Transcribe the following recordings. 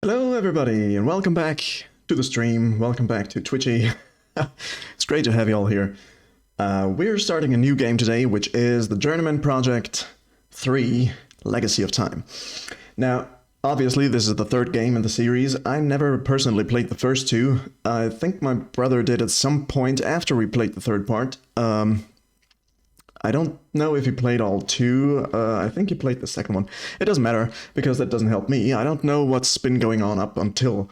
Hello everybody and welcome back to the stream, welcome back to Twitchy. It's great to have you all here. We're starting a new game today, which is the Journeyman Project 3 Legacy of Time. Now, obviously this is the third game in the series. I never personally played the first two. I think my brother did at some point after we played the third part. I don't know if he played all two. I think he played the second one. It doesn't matter, because that doesn't help me. I don't know what's been going on up until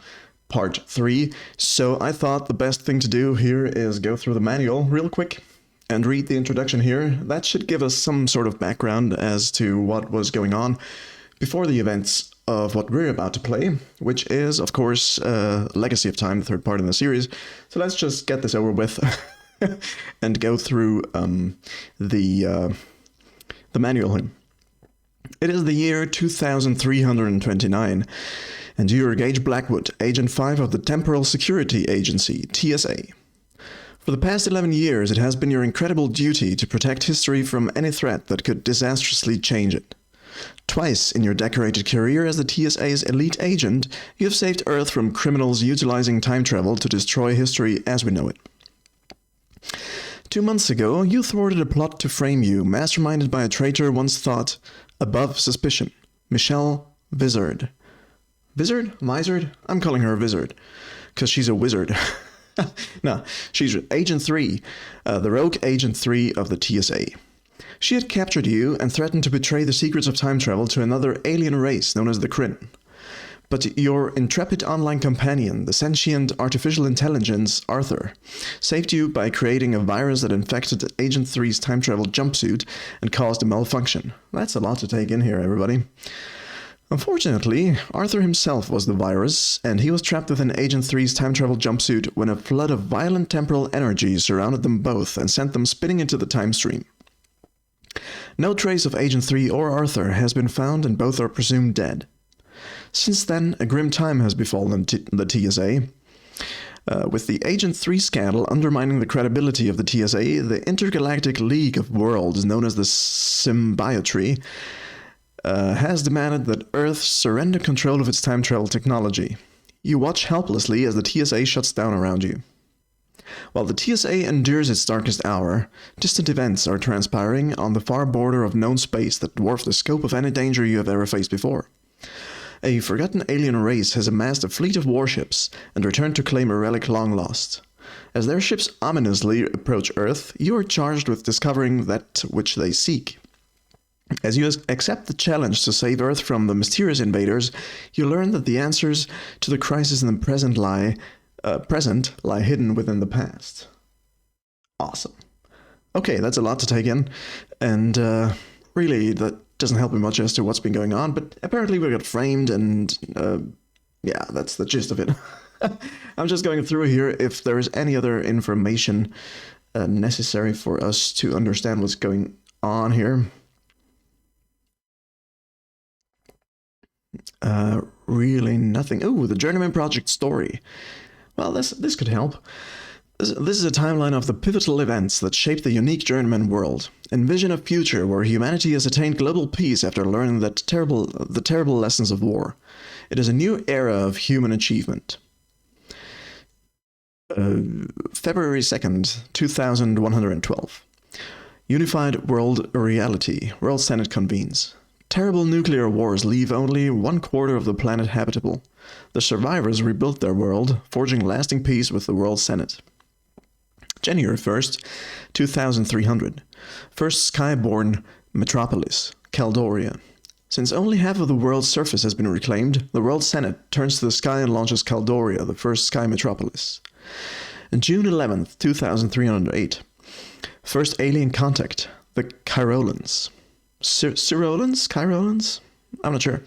part 3, so I thought the best thing to do here is go through the manual real quick and read the introduction here. That should give us some sort of background as to what was going on before the events of what we're about to play, which is, of course, Legacy of Time, the third part in the series. So let's just get this over with. And go through the manual here. It is the year 2329, and you're Gage Blackwood, Agent 5 of the Temporal Security Agency, TSA. For the past 11 years, it has been your incredible duty to protect history from any threat that could disastrously change it. Twice in your decorated career as the TSA's elite agent, you have saved Earth from criminals utilizing time travel to destroy history as we know it. 2 months ago, you thwarted a plot to frame you, masterminded by a traitor once thought above suspicion, Michelle Vizard. Vizard? Vizard? I'm calling her Vizard, because she's a wizard. No, she's Agent 3, the rogue Agent 3 of the TSA. She had captured you and threatened to betray the secrets of time travel to another alien race known as the Kryn. But your intrepid online companion, the sentient artificial intelligence, Arthur, saved you by creating a virus that infected Agent 3's time travel jumpsuit and caused a malfunction. That's a lot to take in here, everybody. Unfortunately, Arthur himself was the virus, and he was trapped within Agent 3's time travel jumpsuit when a flood of violent temporal energy surrounded them both and sent them spinning into the time stream. No trace of Agent 3 or Arthur has been found, and both are presumed dead. Since then, a grim time has befallen the TSA. With the Agent 3 scandal undermining the credibility of the TSA, the Intergalactic League of Worlds, known as the Symbiotree, has demanded that Earth surrender control of its time travel technology. You watch helplessly as the TSA shuts down around you. While the TSA endures its darkest hour, distant events are transpiring on the far border of known space that dwarf the scope of any danger you have ever faced before. A forgotten alien race has amassed a fleet of warships and returned to claim a relic long lost. As their ships ominously approach Earth, you are charged with discovering that which they seek. As you accept the challenge to save Earth from the mysterious invaders, you learn that the answers to the crisis in the present lie hidden within the past. Awesome. Okay, that's a lot to take in, and really that doesn't help me much as to what's been going on, but apparently we got framed, and yeah, that's the gist of it. I'm just going through here if there is any other information necessary for us to understand what's going on here. Really nothing. Oh, the Journeyman Project story. Well, this could help. This is a timeline of the pivotal events that shape the unique Journeyman world. Envision a future where humanity has attained global peace after learning the terrible lessons of war. It is a new era of human achievement. February 2nd, 2112. Unified World Reality. World Senate convenes. Terrible nuclear wars leave only 1/4 of the planet habitable. The survivors rebuilt their world, forging lasting peace with the World Senate. January 1st, 2300. First skyborn metropolis, Caldoria. Since only half of the world's surface has been reclaimed, the World Senate turns to the sky and launches Caldoria, the first sky metropolis. June 11th, 2308. First alien contact, the Chirolans. Cyrolans? Chirolans? I'm not sure.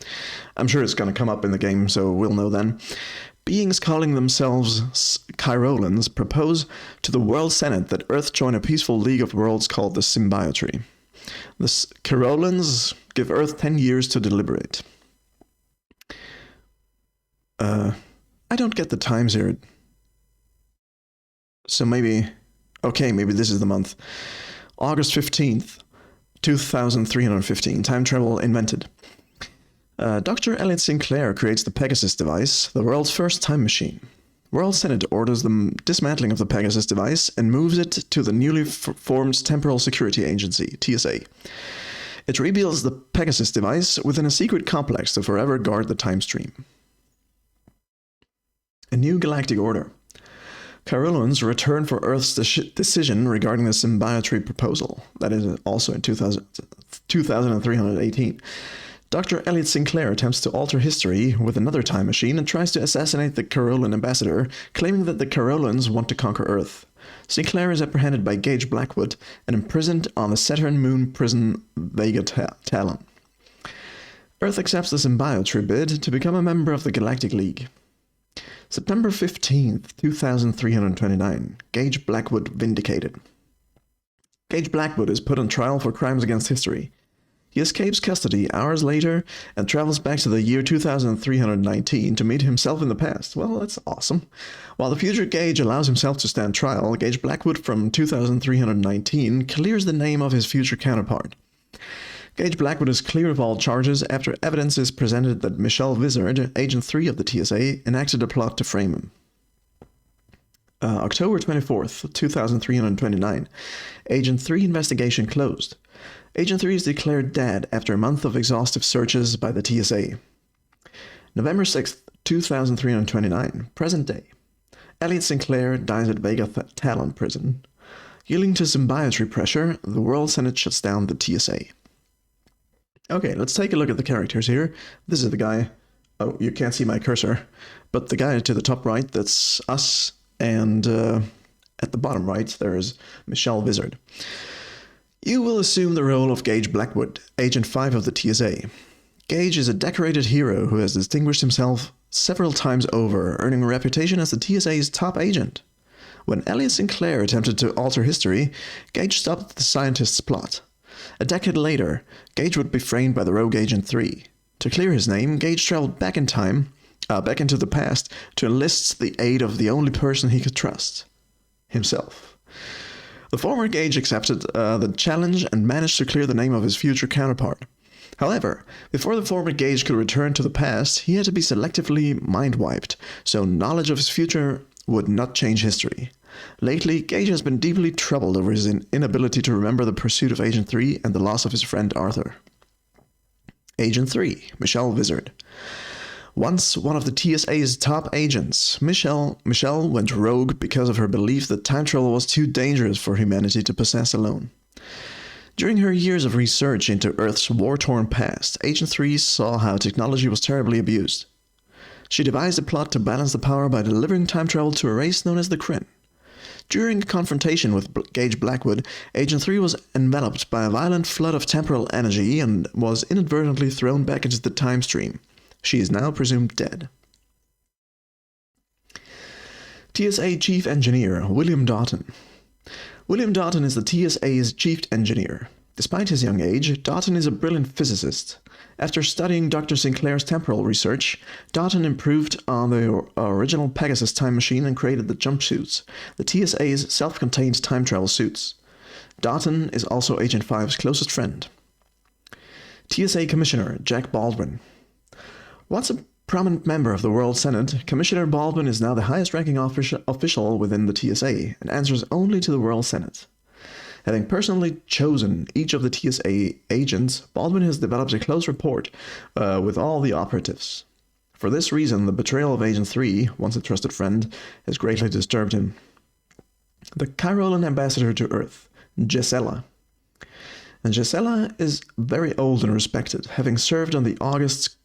I'm sure it's going to come up in the game, so we'll know then. Beings calling themselves Chirolans propose to the World Senate that Earth join a peaceful league of worlds called the Symbiotree. The Chirolans give Earth 10 years to deliberate. I don't get the times here. So maybe this is the month. August 15th, 2315. Time travel invented. Dr. Elliot Sinclair creates the Pegasus device, the world's first time machine. World Senate orders the dismantling of the Pegasus device and moves it to the newly formed Temporal Security Agency, TSA. It rebuilds the Pegasus device within a secret complex to forever guard the time stream. A new galactic order. Carolans return for Earth's decision regarding the symbiotree proposal. That is also in 2318. Dr. Elliot Sinclair attempts to alter history with another time machine and tries to assassinate the Carolan ambassador, claiming that the Carolans want to conquer Earth. Sinclair is apprehended by Gage Blackwood and imprisoned on the Saturn moon prison Vega Talon. Earth accepts the symbiotree bid to become a member of the Galactic League. September 15th, 2329. Gage Blackwood vindicated. Gage Blackwood is put on trial for crimes against history. He escapes custody hours later and travels back to the year 2319 to meet himself in the past. Well, that's awesome. While the future Gage allows himself to stand trial, Gage Blackwood from 2319 clears the name of his future counterpart. Gage Blackwood is cleared of all charges after evidence is presented that Michelle Vizard, Agent 3 of the TSA, enacted a plot to frame him. October 24th, 2329. Agent 3 investigation closed. Agent 3 is declared dead after a month of exhaustive searches by the TSA. November 6th, 2329. Present day. Elliot Sinclair dies at Vega Talon prison. Yielding to symbiotree pressure, the World Senate shuts down the TSA. Okay, let's take a look at the characters here. This is the guy. Oh, you can't see my cursor. But the guy to the top right, that's us. And at the bottom right, there's Michelle Vizard. You will assume the role of Gage Blackwood, Agent 5 of the TSA. Gage is a decorated hero who has distinguished himself several times over, earning a reputation as the TSA's top agent. When Elliot Sinclair attempted to alter history, Gage stopped the scientist's plot. A decade later, Gage would be framed by the rogue Agent 3. To clear his name, Gage traveled back into the past to enlist the aid of the only person he could trust: himself. The former Gage accepted the challenge and managed to clear the name of his future counterpart. However, before the former Gage could return to the past, he had to be selectively mind-wiped, so knowledge of his future would not change history. Lately, Gage has been deeply troubled over his inability to remember the pursuit of Agent 3 and the loss of his friend Arthur. Agent 3, Michelle Vizard. Once one of the TSA's top agents, Michelle went rogue because of her belief that time travel was too dangerous for humanity to possess alone. During her years of research into Earth's war-torn past, Agent 3 saw how technology was terribly abused. She devised a plot to balance the power by delivering time travel to a race known as the Kryn. During a confrontation with Gage Blackwood, Agent 3 was enveloped by a violent flood of temporal energy and was inadvertently thrown back into the time stream. She is now presumed dead. TSA Chief Engineer William Doughton. William Doughton is the TSA's Chief Engineer. Despite his young age, Doughton is a brilliant physicist. After studying Dr. Sinclair's temporal research, Doughton improved on the original Pegasus time machine and created the jumpsuits, the TSA's self-contained time travel suits. Doughton is also Agent 5's closest friend. TSA Commissioner Jack Baldwin. Once a prominent member of the World Senate, Commissioner Baldwin is now the highest-ranking official within the TSA and answers only to the World Senate. Having personally chosen each of the TSA agents, Baldwin has developed a close rapport with all the operatives. For this reason, the betrayal of Agent 3, once a trusted friend, has greatly disturbed him. The Carolan ambassador to Earth, Gisela. And Gisela is very old and respected, having served on the August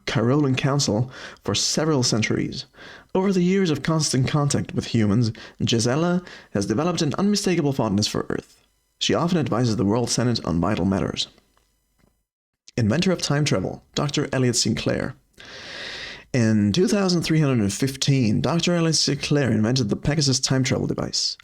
Carolan Council for several centuries. Over the years of constant contact with humans, Gisela has developed an unmistakable fondness for Earth. She often advises the World Senate on vital matters. Inventor of time travel, Dr. Elliot Sinclair. In 2315, Dr. Elliot Sinclair invented the Pegasus time travel device.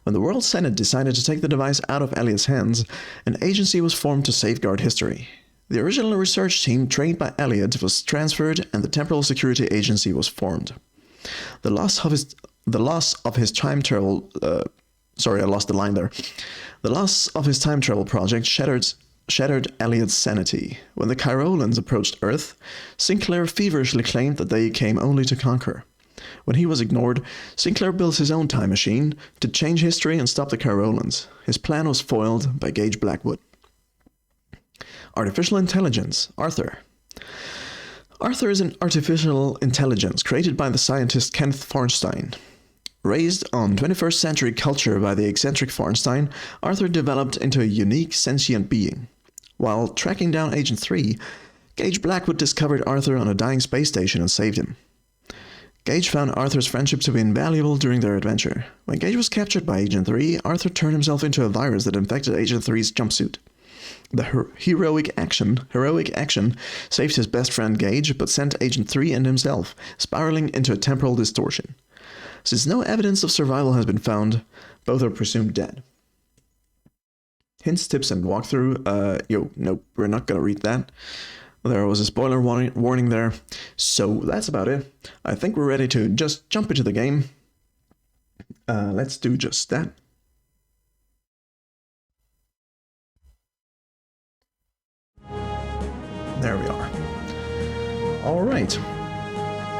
When the World Senate decided to take the device out of Elliot's hands, an agency was formed to safeguard history. The original research team trained by Elliot was transferred and the Temporal Security Agency was formed. The loss of his time travel... sorry, I lost the line there. The loss of his time travel project shattered shattered Elliot's sanity. When the Chirolans approached Earth, Sinclair feverishly claimed that they came only to conquer. When he was ignored, Sinclair built his own time machine to change history and stop the Chirolans. His plan was foiled by Gage Blackwood. Artificial intelligence, Arthur. Arthur is an artificial intelligence created by the scientist Kenneth Farnstein. Raised on 21st century culture by the eccentric Farnstein, Arthur developed into a unique sentient being. While tracking down Agent 3, Gage Blackwood discovered Arthur on a dying space station and saved him. Gage found Arthur's friendship to be invaluable during their adventure. When Gage was captured by Agent 3, Arthur turned himself into a virus that infected Agent 3's jumpsuit. The heroic action saved his best friend Gage, but sent Agent 3 and himself spiraling into a temporal distortion. Since no evidence of survival has been found, both are presumed dead. Hints, tips, and walkthrough. Nope, we're not gonna read that. There was a spoiler warning there. So that's about it. I think we're ready to just jump into the game. Let's do just that. There we are. All right.